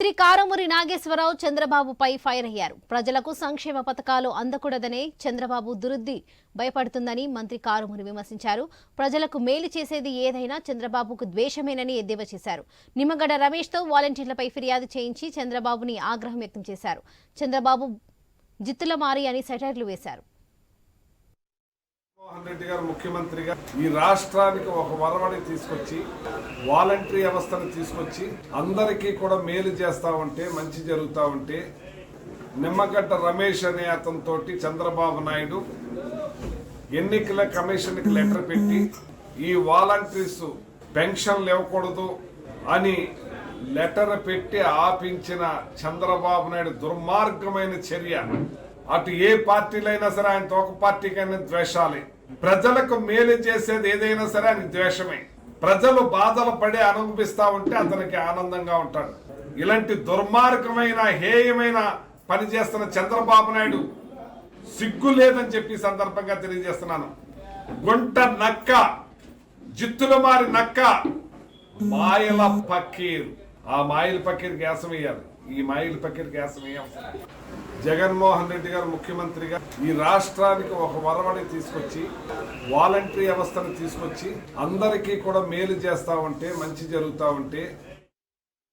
శ్రీ కారుమూరి నాగేశ్వరరావు చంద్రబాబుపై ఫైర్ అయ్యారు. ప్రజలకు సంక్షేమ పథకాలు అందకూడదనే చంద్రబాబు దురుద్ది భయపడుతుందని మంత్రి కారుమూరి విమర్శించారు. ప్రజలకు మేలు చేసేది ఏదైనా చంద్రబాబుకు ద్వేషమేనని ఎద్దేవా చేశారు. నిమ్మగడ్డ రమేష్తో వాలంటీర్లపై ఫిర్యాదు చేయించి చంద్రబాబుని ఆగ్రహం వ్యక్తం చేశారు. చంద్రబాబు జిత్తుల మారి అని సెటైర్లు వేశారు. జగన్మోహన్ రెడ్డి గారు ముఖ్యమంత్రిగా ఈ రాష్ట్రానికి ఒక వరవడి తీసుకొచ్చి వాలంటరీ వ్యవస్థను తీసుకొచ్చి అందరికీ కూడా మేలు చేస్తా ఉంటే మంచి జరుగుతూ ఉంటే నిమ్మగడ్డ రమేష్ అనే అతనితోటి చంద్రబాబు నాయుడు ఎన్నికల కమిషన్కి లెటర్ పెట్టి ఈ వాలంటీర్స్ పెన్షన్లు ఇవ్వకూడదు అని లెటర్ పెట్టి ఆపించిన చంద్రబాబు నాయుడు దుర్మార్గమైన చర్య. అటు ఏ పార్టీలైనా సరే ఆయనతో ఒక పార్టీకైనా ద్వేషాలే. ప్రజలకు మేలు చేసేది ఏదైనా సరే ఆయన ద్వేషమే. ప్రజలు బాధలు పడి అనుభవిస్తా ఉంటే అతనికి ఆనందంగా ఉంటాడు. ఇలాంటి దుర్మార్గమైన హేయమైన పని చేస్తున్న చంద్రబాబు నాయుడు సిగ్గు లేదని చెప్పి సందర్భంగా తెలియజేస్తున్నాను. గుంట నక్క, జిత్తుల మారి నక్క, మాయల పకీర్. ఆ మాయల పకీర్ గ్యాసం వేయాలి. ఈ మాయల పకీర్ గ్యాసం వేయాలి. జగన్మోహన్ రెడ్డి గారు ముఖ్యమంత్రిగా ఈ రాష్ట్రానికి ఒక వరవడి తీసుకొచ్చి వాలంటరీ వ్యవస్థను తీసుకొచ్చి అందరికీ కూడా మేలు చేస్తా ఉంటే మంచి జరుగుతూ ఉంటే